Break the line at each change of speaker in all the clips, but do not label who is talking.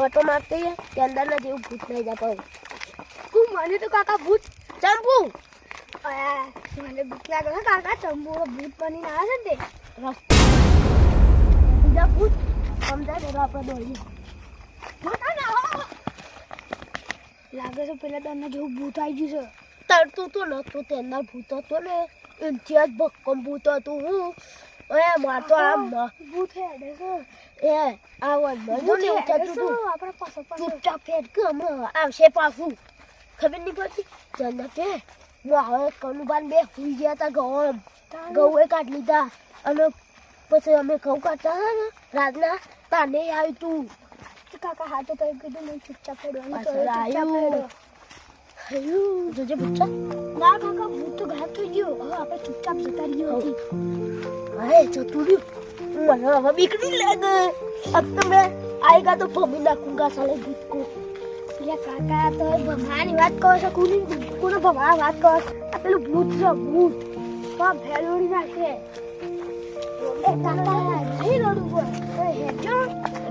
Auto મારતી કે અંદર ના જેવું ભૂત નહીં જા પાઉં તું મને તો કાકા ભૂત ચંપુ મને ભૂત લાગે છે કાકા ચંપુ ભૂત બનીને આવે છે ને બીજા ભૂત સમજાય તો આપણે દોડીએ લાગે છે પેલા તને જેવું ભૂત આવી ગયું છે તરતું તો નતું તેના ભૂત હતો ને એનથી જ ભક્કમ ભૂત હતું હું મારતો આમ ભૂત હેડે છે આ વન મને થતું તું આપણે પાછો ચૂપચાપ ફેર કે હમણાં આવશે પાછું ખબર નહીં પડતી જન્નતે હું હવે કનુબાન બે હુઈ ગયા હતા ઘઉં કાઢી લીધા અને પછી અમે ઘઉં કાઢતા હતા ને રાતના તાને આવ્યું તું કાકા હાથે તો કીધું નહીં ચૂપચાપ ફેરવાનું જોજે પૂછા ના કાકા ભૂત તો ગાયબ થઈ ગયો હવે આપણે ચૂપચાપ જતા રહ્યો હતી હા જતું રહ્યું મને હવે બીક નહીં લાગે अब तो मैं आएगा तो भमी नाखूंगा साले भूत को ये काका तो भमानी बात કહો છો કોને ભમા વાત કહો આ પેલું ભૂત છે ભૂત તો ભેલોડી નાખે એ કાકા નહીં લડું બોલ એ હેજો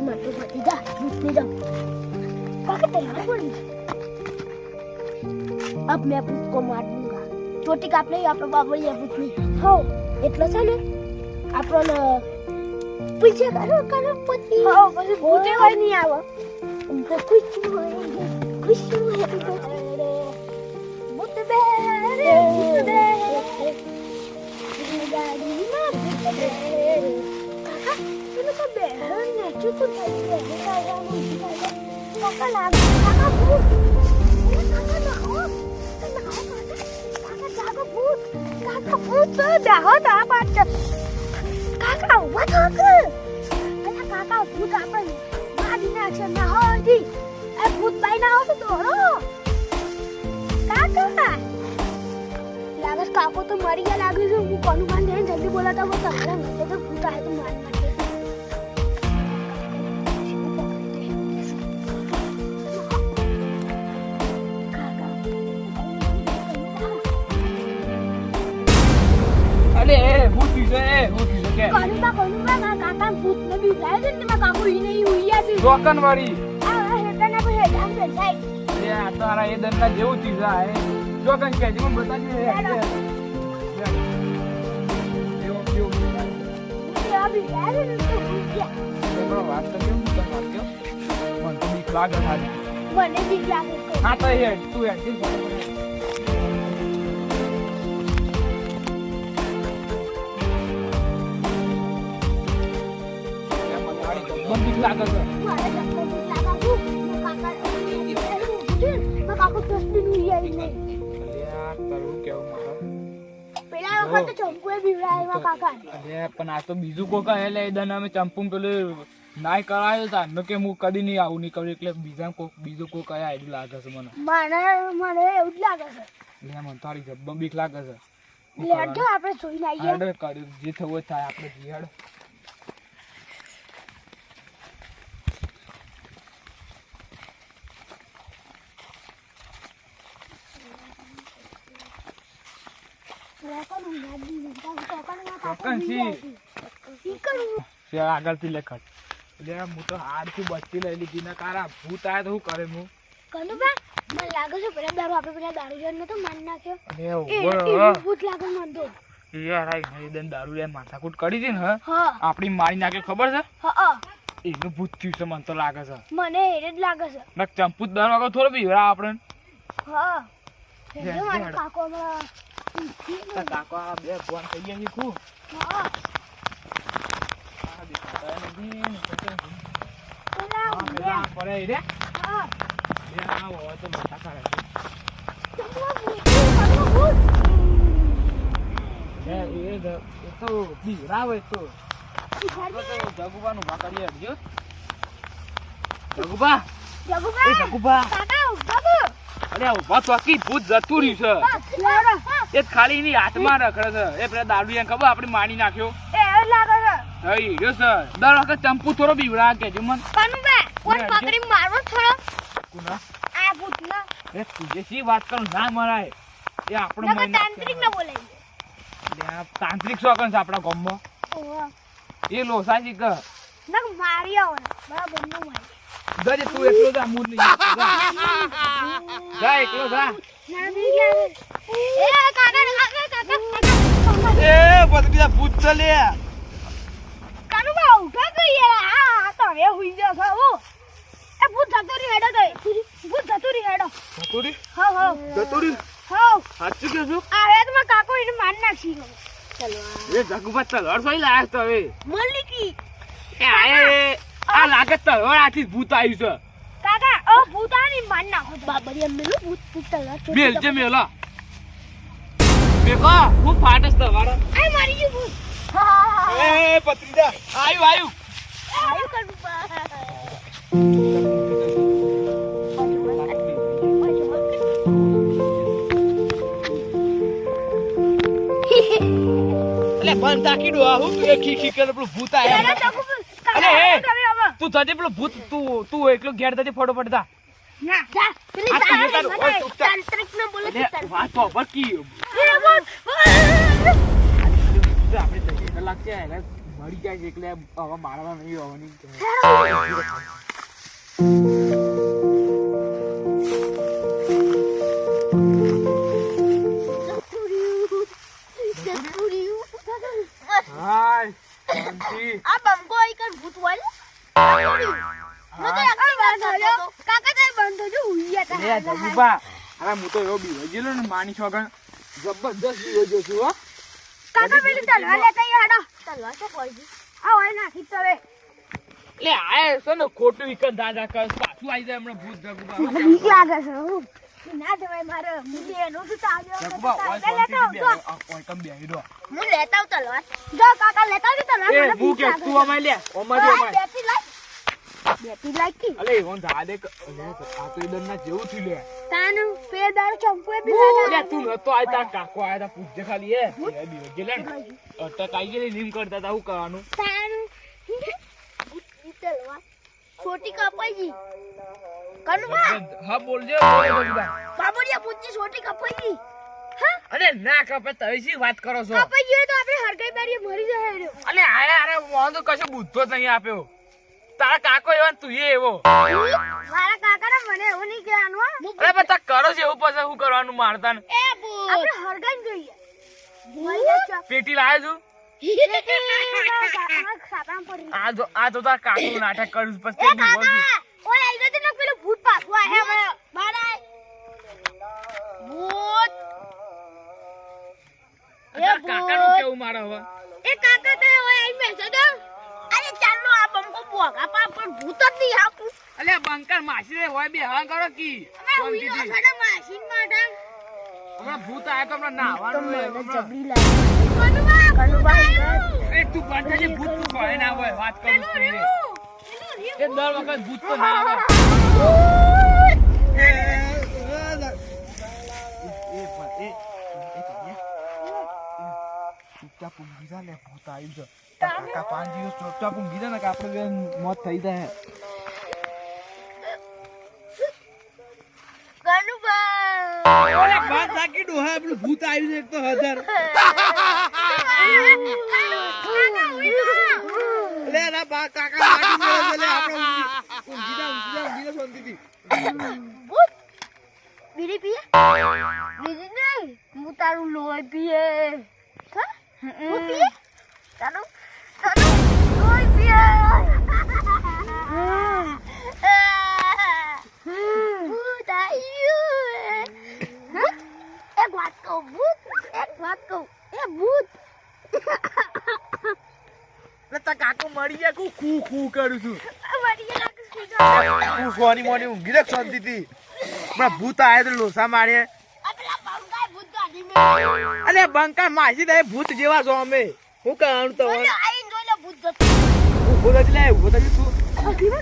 મટુ મટી જા ભૂત ને જાવ કાકા તૈયાર પડી अब मैं भूत को मार दूंगा चोटी काप नहीं आप बाबा ये भूत नहीं हो એટલે છે ને આપણને पीछे करो पति हां बस भूते वाली नहीं आवा उनका कुछ है भूत बे गाड़ी ना भूत बे काका तूने तो बहन ने चुप नहीं है काका लाग काका भूत काका ना हो काका जागो भूत देखो ना बात કાકા ઉભા થાક અલા કાકા ભૂત આપણે મારીને છે ના હોતી એ ભૂત બાઈ ના આવતો દોડો કાકા લાગે કાકો તો મરી ગયા લાગે છે હું કોનું બાંધે જલ્દી બોલાતા હું તમારા મને તો ભૂત આવે તો મારી નાખે
અરે ભૂત છે
કોનુબા કાકા ભૂત ને બી જાય છે ને કાકો ઈ નહીં ઉઈયા છે
જોકન વાળી
આ હેટાના પર હેટાન છે જાય
એ આ તારા એ દંડા જેવું ચીજ આ હે જોકન કે જીવન બતાજી હે એવું
આ બી જાય ને તો ઉઈયા
બરો વાત કરી હું તને વાત કહું મને તો બીક લાગે ખાલી
મને બીક લાગે
હા તો હે તું હે બંદીક લાગે છે
મારે ધક્કો બીક લાગુ કાકા કાકો દસ્તી નું આવી નહીં
યાર તારું કેવું મારો
પેલા વખત ચંપુએ બીવડાવ્યા કાકા
અરે પણ આ તો બીજું કોક એટલે એ દન અમે ચંપુ પેલું નાય કરાયો તા ન કે હું કદી નહીં આવું નહીં કરું એટલે બીજો કોક આયા એવું લાગે છે મને
એવું જ લાગે છે
એટલે મને તારી જબ્બમ બીક લાગે છે
લેડો આપણે જોઈને આવીએ
હાડે કર્યું જે થવું થાય આપણે જીહાડ આગળથી લેખત એટલે હું તો હારથી બચતી લઈ લીધી ને કારા ભૂત આયા તો શું કરે હું
કનુબા મને લાગે છે પેલા દારૂ જણ તો મારી નાખ્યો
અને
ભૂત લાગે મને તો
યાર આ દન દારૂ લે માથાકૂટ કરી છે ને આપણી મારી નાખે ખબર છે એનું ભૂત થયું છે મને તો લાગે છે
મને એ જ લાગે છે
નક ચંપુ દર વખત થોડો બીવડા આપણે
કાકો
કાકો આ બે ફોન થઈ ગયા છે ખૂબ જગુબાનું ભા કરીએ જગુબા જગુબા અરે ઉભા તો આખી ભૂત જતું રહ્યું છે એ ખાલી એની હાથમાં રખડે છે એ પેલા દારૂ ખબર આપડે મારી નાખ્યો હઈ રહ્યો છે દર વખત ચંપુ થોડો બીવડા કે જો મન એ તુજે શી વાત કરું ના મરાય એ આપણો તાંત્રિક શોખન છે આપણા ગામમાં એ લોસાજી કે જાજે તું એકલો જા મૂડ નહીં જા એકલો જા એ પતરીજા ભૂત ચલે
કાનુબા ઉઠા તો યાર આ તો હવે હુઈ ગયો છો એ ભૂત જતુરી હેડો તો ભૂત જતુરી હેડો
જતુરી
હા હા
જતુરી
હા
સાચું કે છું
આ હવે તો કાકો એને માર નાખી ચલો
એ જગુબા તલવાર સોઈ લાયા તો હવે
મલ્લિકી
એ આ લાગે તલવાર આથી ભૂત આવ્યું છે
કાકા ઓ ભૂતાની માર નાખો બાબરિયા મેલું ભૂત ભૂતલા
મેલ જે મેલા બેકો હું ફાટસ તલવાર
આ મારી ગયું ભૂત
એ પતરીજા આયુ
આયુ કાનુબા
અલે બંધ તાકી દો હું ખી કરે પેલું ભૂત આયા અલે એ તું જજે પેલું ભૂત તું એકલો ઘેર જજે ફટોફટ જા
ના જા પેલી
આ તું તારું ઓય તું
તાંત્રિક ને બોલે
અલે વાત તો બકી આપણે તો કલાક છે એટલે મરી જાય છે એટલે હવે મારવા નહીં આવવાની હાય શાંતિ
આ બંકો આઈકન ભૂત વાલે નો તો આખી વાત થયો કાકા તે બંધો જો હુઈ
એ
હતા
જગુબા અરે હું તો એવો બીવો જેલો ને માની છોકન જબરદસ્ત બીવો જો છું હો
કાકા પેલી તલવાર લેતા આયો હેડો તલવાર તો કોઈ આ હોય નાખી તવે
લે આય છે ને ખોટું વિકન દાદા કર પાછું આવી જાય હમણાં ભૂત જગુબા
બીક લાગે છે હું ના જવાય મારે મુજે એનો તો આવ્યો
જગુબા ઓય શાંતિ બે ઓય કમ બે હીરો
હું લેતા આવ તલવાર જો કાકા લેતા આવ તલવાર
એ હું કે તું અમાય લે ઓમાં દે અમાય
બેટી લાગી
અલે ઓન દાદે અલે આ તો ઈદન ના જેવું થયું લે
તાનું પેદાર ચંપુ બી
લે તું નતો આય તા કાકો આયા તા પૂછજે ખાલી એ બીવો ગેલે અટક આઈ ગયેલી નીમ કરતા તા હું કરવાનું
તાનું તલવાર છોટી કપાઈ ગઈ કનુબા
હા બોલજે જગુબા
બાબુડિયા પૂછી છોટી કપાઈ ગઈ
અરે ના કપે તમે શી વાત કરો છો
કપાઈ ગઈ તો આપણે હરગાઈ બારીએ મરી જાય રે
અલે આયા અરે વાંધો કશો બુદ્ધો જ નહીં આપ્યો તારા કાકો એવો ને તું એવો
મારા કાકાને મને એવું નહીં કહેવાનું
અરે બધા કરો છે એવું પછી શું કરવાનું મારતા ને
એ બો આપણે હરગાઈ જોઈએ મરી જાય
પેટી લાવે છું
સાપરામ પડી
આ તો તાર કાકો નાટક કરું છું પછી
એ કાકા ઓય આઈ ગયો ને પેલો ભૂત પાછો આયા મને મારા ભૂત
તાર કાકાનું કેવું મારે હવે
એ કાકા તો ઓય આઈ મેસે દો અરે ચાલો આ બંકો બોગા પા પણ ભૂત જ નહીં આપું
અલે બંકર માસી રે હોય બે હા કરો કી
અમે ઉઈનો સડા માસીન માટે
હમણાં ભૂત આયા તો હમણાં નાવાનું
જબરી લાગે કનુબા
એ તું બંધાજે ભૂત તું કોઈ ના હોય વાત કરું છું એ દર વખત ભૂત તો ના આવે ચૂપચાપ ઊંઘી જા લે ભૂત આવ્યું છે કાકા 5 દિવસ ચૂપચાપ ઊંઘી જા ને કે આપણે મોત થઈ જાય
કનુબા
ઓલે વાત સાકી ડોહા પેલું ભૂત આવ્યું છે એક તો હજાર લે ના બા કાકા લાગી ગયો લે આપણે ઊંઘી જા શાંતિથી
ભૂત બીડી પીએ બીડી નહીં હું તારું લોહી પીએ હું પીએ તારું લોહી પીએ ભૂત આવ્યું એક વાત કહું ભૂત એ ભૂત
તા કાકો મરી ગયા કુ ખુ ખુ કરું છું
મરી ગયા
હું સોની મોની ઊંઘી રાખ શાંતિથી હમણાં ભૂત આયા તો લોસા મારે
પેલા બંકાય ભૂત ગાડી મે
અલે બંકા માસી દે ભૂત જેવા છો અમે હું કહેવાનું તો
આઈ જોઈ લે ભૂત જતો
ઉભો જ લે ઉભો જ તું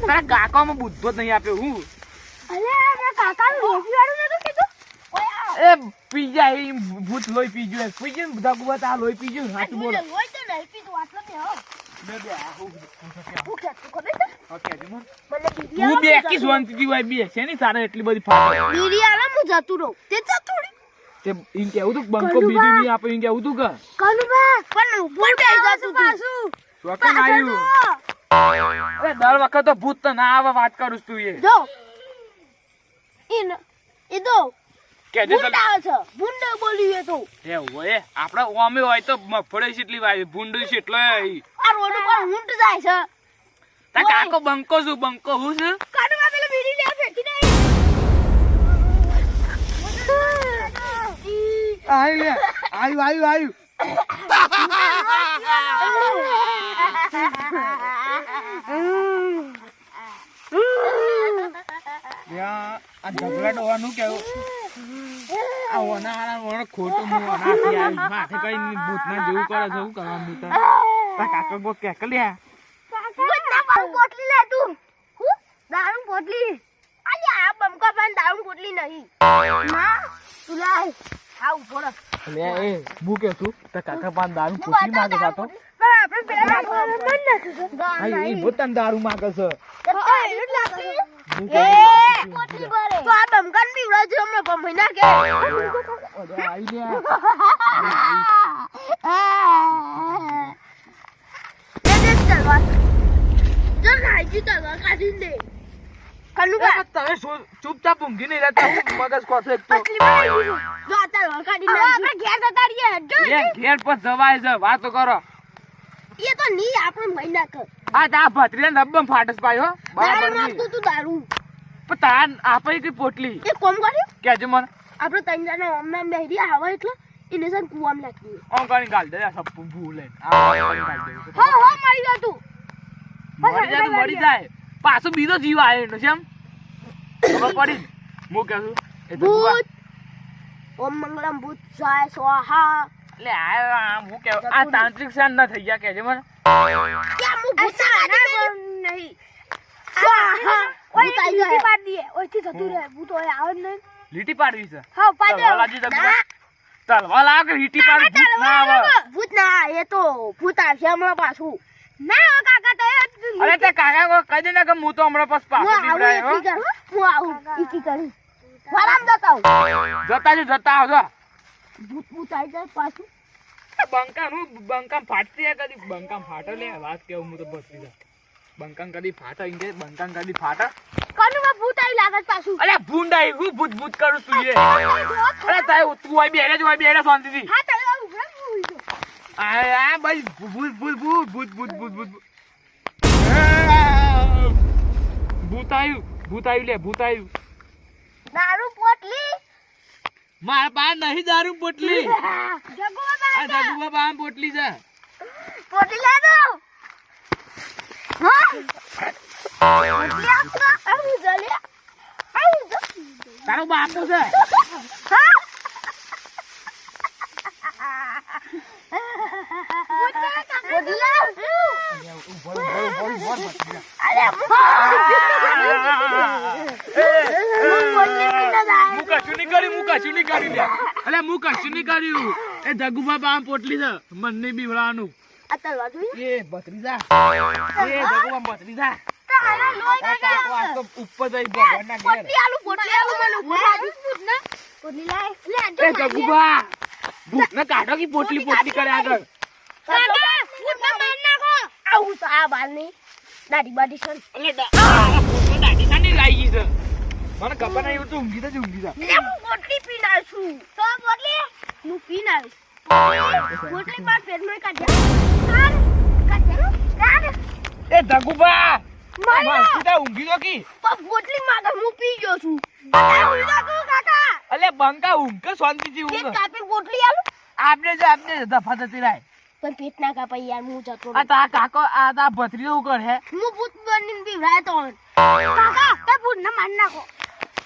તારા કાકામાં બુદ્ધો જ નહીં આપ્યો હું
અરે મારા કાકા લોહી વાળું નતું કીધું ઓય
એ પી જાય ઈ ભૂત લોહી પી ગયો પી ગયો બધા ગુવા તા લોહી પી ગયો સાચું બોલ
લોહી તો નહીં પીધું આટલો ને હો
બે આ હું
હું કે તું ખબર છે
ઓકે જમો
મને બીડી
તું બે કી શાંતિથી હોય બે છે ની તારે એટલી બધી ફાટ
બીડી આલે હું જતું રહું તે જતું રહી
તે ઈન કેવું તું બંકો બીડી ની આપે ઈન કેવું તું કે
કનુબા પણ બોલ બે જતું પાછું
શોકન આવ્યું અરે દર વખત તો ભૂત તો ના આવે વાત કરું છું તું એ
જો એ તો
કે જે
ભૂંડ આવે છે ભૂંડ બોલ્યું એ તો
એવું હોય આપણે ઓમે હોય તો મફળે કેટલી વાય ભૂંડ છે એટલે
આ રોડ ઉપર ઊંટ જાય છે
તા કાકો બંકો છું બંકો હું છું
કાઢવા પેલા બીડી લે ફેંકી દે
આયુ આ ઝઘડા ડોવાનું કેવું આ ઓના ખોટું માથે કઈ ભૂતના જેવું કરે છે શું કરવાનું કાકા બોટ કે લ્યા
બોટલી લે તું હું દારૂ બોટલી અરે આ બમકા પાન દારૂ બોટલી નહીં ના તું લાય આ ઉપર
લે એ હું કે છું તો કાકા પાન દારૂ પોટલી માંગે છે તો
આપણે પેલા મન નાખશું
આ એ બોતન દારૂ માંગે છે
એ બોટલી ભરે તો આ બમકાન બી ઉડા છે હમણાં બમ મહિના કે
અરે આઈ લે
તલવાર જો નાજી તલવાર કાઢી દે કનુકા
તમે ચૂપચાપ ઊંઘી નહીં રહેતા હું મગજ ખોટો એક તો
જો આ તલવાર કાઢી દે આપણે ઘેર જતા રહીએ જો
એ ઘેર પર જવાય છે વાતો કરો
એ તો ની આપણે મહિના કર
આ તા ભત્રીને રબ્બમ ફાટસ પાયો બરાબર
દારૂ
નહીં
નાખતું તું દારૂ
પણ તાન આપે કે પોટલી
એ કોમ કર્યું
કેજે મને
આપણે ત્રણ જણા ઓમના મહેરી આવે એટલે એને સન કુવામ નાખી
ઓમ કરીને ગાલ દે આ સપ ભૂલે આ કરીને ગાલ દે
હા હા મરી ગયો તું
મરી જાય પાછો બીજો જીવ આવે એનો છે એમ ખબર પડી ને હું કહું છું એ તો
ભૂત ઓમ મંગલમ ભૂત જાય સ્વાહા
એટલે આ હું કે આ તાંત્રિક શાન ના થઈ ગયા કેજે મને
ક્યાં મુ ભૂત નહીં સ્વાહા ઓય લીટી પાડ દીએ ઓયથી જતું રહે ભૂત ઓય આવે જ નહીં
લીટી પાડવી છે
હા પાડ દે
તલવા લાગ લીટી પાડ ભૂત ના આવે
ભૂત ના એ તો ભૂત આવશે હમણાં પાછું ના કાકા તો
અરે તે કાકા કો કહી દે ને કે હું તો હમણાં પાછો પાછો નીકળાયો
હું આવું ઈકી કરું આરામ જતા
જતા આવજો
ભૂત ભૂત આવી જાય પાછું
બંકામ ફાટતી કદી બંકામ ફાટે લે વાત કેવું હું તો બસી જા બંકામ કદી ફાટે ઇંગે બંકામ કદી ફાટે
કનુમાં ભૂત આવી લાગે પાછું
અરે ભૂંડાઈ હું ભૂત કરું તું એ અરે તાય તું હોય બેરે શાંતિથી
હા તારે ઉભરા
આ ભાઈ ભૂત આવ્યું
દારૂ પોટલી
મારા બા નહીં દારૂ પોટલી
જગુબા
આ જગુબા બા પોટલી છે
પોટલી લા દો હા પોટલી આપો આવું જલે આવું
તારો બાપ તો છે
હા પોટલી લા
એ જગુબા બા પોટલી છે મને બીવડાનું
આ તલવા જોઈ
એ ભત્રીજા જગુબા ભત્રીજા
તારા લોઈ કાકા
તો ઉપર જઈ ભગવાનના ઘેર
પોટલી આલુ મને ભૂત ના પોટલી લાય લે
એ જગુબા ભૂતને કાઢો કે પોટલી કરે આગળ
કાકા ભૂત ના માર નાખો આવું તો આ બાલની દાડી બાડી સન
એટલે ભૂતને દાઢી સાની લાગી છે મને ખબર નહીં તું ઊંઘી જા
લે હું પોટલી પીનાર છું તો પોટલી હું પીનાર પોટલી બાર પેટમાં કાઢ્યા
એ જગુબા
મારા
સીધા ઊંઘી દો કી
પોટલી માગર હું પી ગયો છું કાકા
અલે બંકા ઊંઘ કે શાંતિથી
પેટ
ઊંઘ
કાપી પોટલી આલું
આપને દફા થતી રાય
પણ પેટ ના કાપાઈ યાર હું જતો
આ તા કાકો આ તા ભત્રી એવું કરે
હું ભૂત બનીને બીવરાય તો કાકા તે ભૂત ના માર નાખો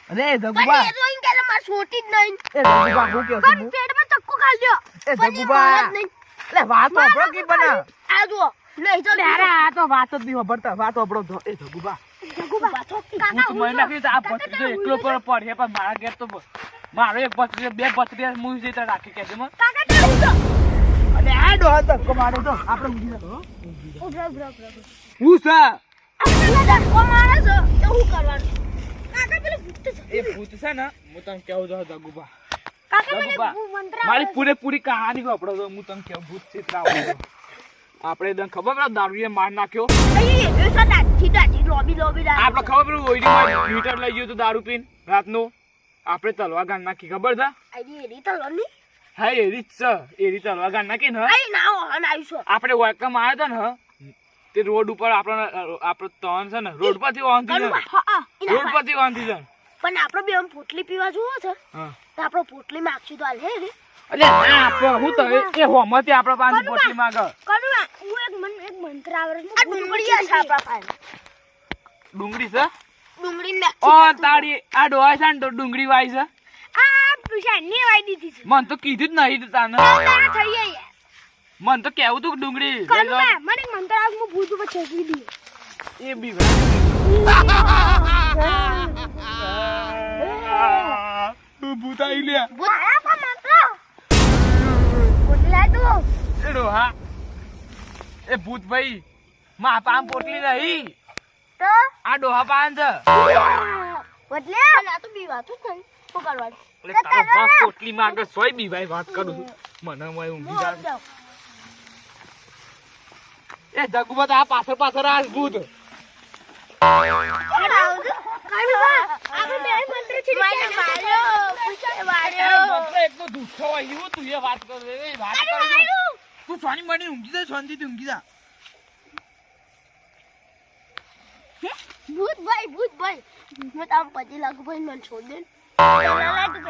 અરે
પણ
જગુબા
એ જોઈને કે માર છોટી જ નહીં
એ જગુબા હું કે
પણ પેટમાં ચક્કુ ખાલ્યો
એ જગુબા અલે વાત ઓબળો કી બના
આ જો નહીં તો
અરે આ તો વાત જ નહીં ખબરતા વાત ઓબળો એ જગુબા
કાકા
હું મને નાખી આ ભત્રી એકલો પર પડે પણ મારા ઘેર તો મારો એક ભત્રી બે ભત્રી મું જેતા રાખી કે મને
કાકા તે ઉઠો
અને આ ડો ધક્કો મારે તો આપણે ઊંઘી જતો
ઉભરા
હું છે
આપણે ધક્કો મારે છે તો હું કરવાનું કાકા પેલું ભૂત છે
એ ભૂત છે ને હું તને કેવું જો જગુબા
કાકા મને
જગુબા
મંત્ર
મારી પૂરેપૂરી કહાની વાપરો તો હું તને કેવું ભૂત ચિત્રાવ આપણે તને ખબર પેલા દારૂએ માર નાખ્યો
લોબી
આપણે ખબર પેલું ઓઈડીમાં મીટર લઈ ગયું હતું દારૂ પીને રાતનું આપણે તલવા ગાન નાખી ખબર છે હા એરી જ છે એરી તલવા ગાન નાખી ને આપણે વેકમ આવ્યા હતા ને તે રોડ ઉપર આપણે તન છે ને રોડ પરથી વાંધી રોડ પરથી વાંધી છે
પણ આપણે બે પોટલી પીવા જોવો છે તો આપણે પોટલી માંગશું તો હાલ હે રે
અલે ના આપણે હું તો એ હોમતી આપણે પાસે પોટલી માંગે
હું એક મંત્ર આવરે આ ડુંગળી છે આપણા પાસે
ડુંગળી છે
ડુંગળી ને
ઓ તારી આ ડોહા છે ને તો ડુંગળી વાઈ છે
આ પુષાની વાઈ દીધી છે
મન તો કીધું જ નહીં તાને
થઈ ગઈ
મન તો કેવું તું ડુંગળી
મને એક મંત્ર આવ હું ભૂત ઉપર છેકી દી
એ બી ભૂત આવી લે
ભૂત આ પણ મંત્ર પોટલી લાય તું
એ ડોહા એ ભૂત ભાઈ માં પામ પોટલી નહીં
તો
આ ડોહા પાન છે
પોટલી આ તો બીવા તું કઈ પકડવા
એટલે તારો બાપ પોટલી માંગે સોય બી ભાઈ વાત કરું છું મને મોય ઊંઘી જાય એ જગુબત આ પાછળ આ ભૂત એટલો દુઃખો આવ્યો તું એ વાત કર તું સોની મની ઊંઘી જા શાંતિથી ઊંઘી જા
ભૂત ભાઈ હું તામ પતિ લાગુ ભાઈ મને છોડ દે પેલા તું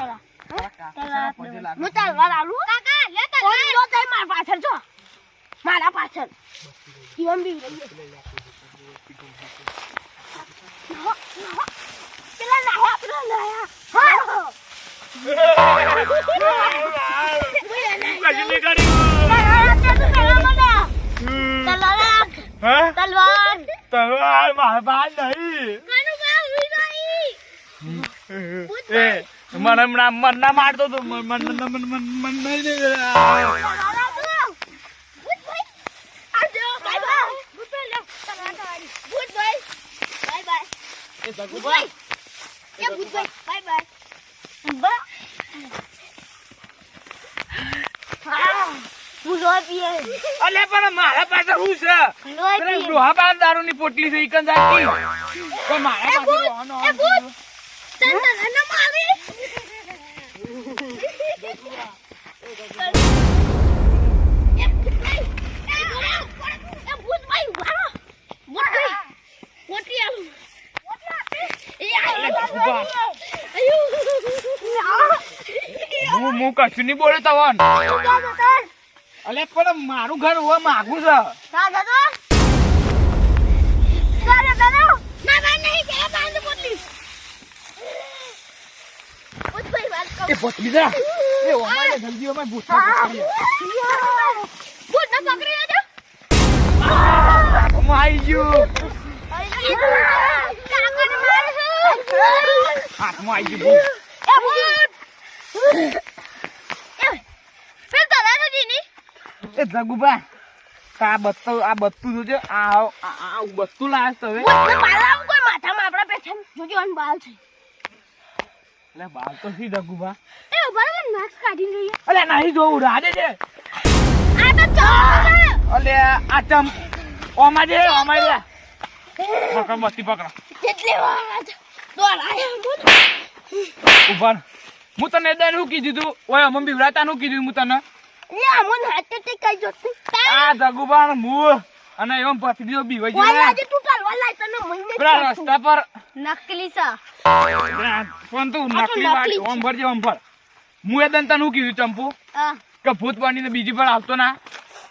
પેલા હું તલવાર આલું કાકા લે તલવાર જો તે માર પાછળ જો મારા પાછળ કેમ બી રહી પેલા લાયા હા
કજી
તલવાર
તલવાર માર બાન નહીં મને મારતો તો અલે પણ મારા પાસે શું છે ડોહા પાસે દારૂ ની પોટલી છે ઈકન જાતી પણ મારા પાસે હું કશું નહીં બોલે તવન અલે પણ મારું ઘર હોવા માંગુ છે એ પોટલી જા એ ઓમાય જલ્દી ઓમાય ભૂત પકડી આવી ગયું હાથમાં આવી ગયું એ જગુબા આ બત્તું જોજે આ બત્તું લાવે તો હવે
માથામાં આપડા પેછન જોજો અન બાલ છે
એટલે બાલ તો સી જગુબા
એ બરાબર માસ્ક કાઢી રહી
અલે નહીં જોવું રાડે છે
આ તો ચાલે
અલે આ ચમ ઓમાજે ઓમાજે પકડ બત્તી પકડ
કેટલી વાર દોડ આયા
ઉભા હું તને દે શું કીધું તું ઓય મમ્મી વિરાતા નું કીધું હું તને
યા મન હાથ તે કઈ જોતી
આ જગુબા મુ અને એમ પથડીઓ બીવાઈ ગયો
ઓય આજે તું ચાલવા લાય તને મહિને
પેલા રસ્તા પર
નકલી સા
પણ તું નકલી વાળી ઓમ ભરજે ઓમ ભર હું એ દંતા નું કીધું ચંપુ કે ભૂત બનીને બીજી પર આવતો ના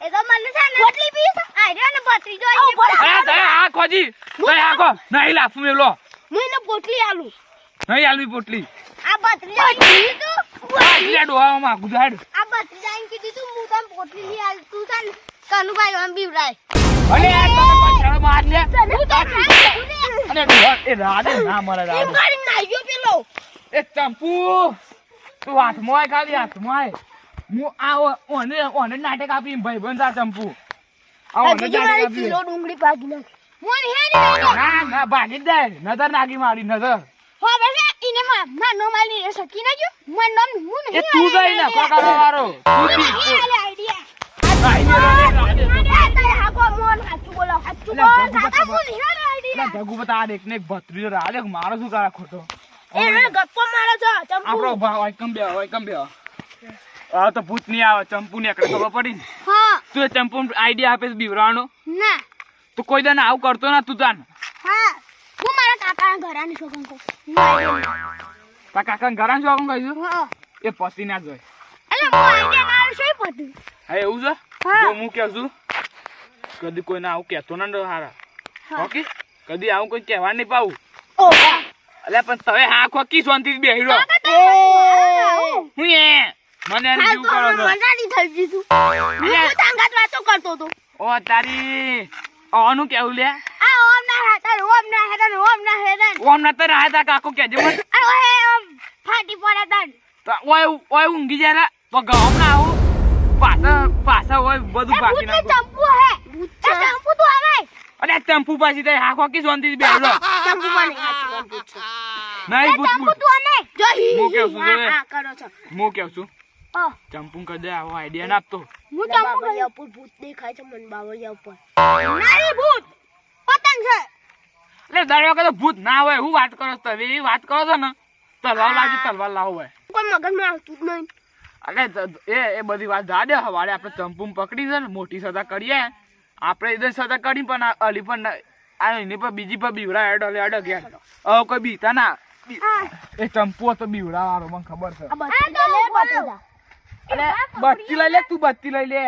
એ તો મને છે ને પોટલી પીસ આ રે ને બત્રી જો
આ ખોજી તો આખો નહીં લાફું મેલો
હું એને પોટલી આલું
નહીં આલવી પોટલી
આ બત્રી જો તું
આ ડોહામાં ગુજાડ
આ બત્રી જાઈન કીધું તું હું તને પોટલી લઈ આલ તું તને કનુભાઈ આમ બીવરાય
અલે આ તને પછાડો માર લે અરે ડોહા એ રાડે ના મરે રાડે
એમ કરી નાખ્યો પેલો
એ ચંપુ તું હાથમાં આય ખાલી હાથમાં આય હું આ ઓને નાટક આપી ભાઈબંધ આ ચંપુ આ ઓને નાટક આપી
કિલો ડુંગળી ભાગી નાખ મોન હેરી
ના ભાગી દે નજર નાગી મારી નજર
હો બેસે ઇને માં નો માલી એ સકી ના જો મન નામ હું
એ તું જઈ ના પકડવા વાળો તું ઠીક
આઈડિયા
જગુબા આ એકને એક ભત્રીજો રાડે મારો શું કરે ખોટો
એ ગપ્પો મારે છે ચંપુ
આપણો ભાઈ કમ બે આ તો ભૂત નહીં આવે ચંપુ ને એકડે ખબર પડી ને
હા
તું એ ચંપુ આઈડિયા આપે બીવરાવાનો
ના
તું કોઈ દાન આવું કરતો ના તું તાન
હા હું મારા કાકાના ઘરાની છોકન કો
તા કાકા ઘરાન છો કોણ કહીશું
હા
એ પતિ ના જોય
એટલે હું આઈડિયા મારું છે પતિ
હા એવું છે
હા.
જો હું કહું છું કદી કોઈને આવું કહેતો ના હારા ઓકે કદી આવું કોઈ કહેવા નહીં પાવું
ઓ
અલ્યા પણ તમે હા ખોકી શાંતિથી બેહી રહો હું એ મને એને જીવ કરો છો
મજાની થઈ ગઈ તું હું તાંગાત વાતો કરતો તો
ઓ તારી ઓનું કેવું લે
આ ઓમ ના હેતન
ઓમ ના તને આયા તા કાકો કેજે મને
ઓય ઓમ ફાટી પડે તન
તો ઓય ઊંઘી જાય લા. તો ગામ ના આવું પાછા ઓય બધું બાકી ના
ચંપુ હે ચંપુ તો આવે
અરે ચંપુ પાછી તે હા ખોકી શાંતિથી બેહી રહો
ચંપુ માં નહીં હાચું પૂછો
નહીં ભૂત
ચંપુ તું આને જો
હું કેવું છું જોવે.
હા કરો છો
હું કેવું છું
ઓ
ચંપુ કદે આવો આઈડિયા ના આપતો
હું ચંપુ બાવળિયા ઉપર ભૂત દેખાય છે મન બાવળિયા ઉપર નહીં ભૂત પતંગ છે
એટલે દર વખતે ભૂત ના હોય હું વાત કરો છો તમે એવી વાત કરો છો ને તલવાર લાવજો તલવાર લાવો હોય
કોઈ મગજમાં આવતું જ નહીં
એટલે એ બધી વાત જા દે હવારે આપણે ચંપુ પકડી છે ને મોટી સજા કરીએ આપણે ઇધર સજા કરી પણ અલી પણ આ એની પર બીજી પર બીવડા અડ ગયા હવે કોઈ બીતા ના એ ચંપુ હતો બીવડા વાળો મને ખબર છે અરે બત્તી લઈ લે તું બત્તી લઈ લે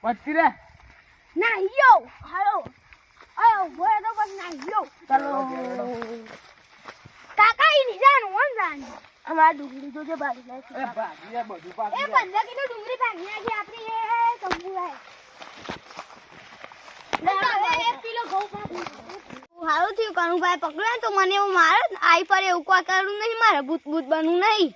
બત્તી લે
ના યો હાલો આયો બોય તો બસ ના યો ચલો કાકા ઈ ની જાનું ઓન જાન અમાર ડુંગળી જો જે બારી લે છે
એ ભાગી લે બધું પાછું
એ 15 કિલો ડુંગળી ભાગી નાખી આપણી એ કંબુરાય ના 1 કિલો ઘઉં ભાગી
હારું થયું કનુભાઈ પકડ્યો તો મને એવું મારે આઈ પર એવું કોઈ કરવું નહીં મારે ભૂત બનવું નહીં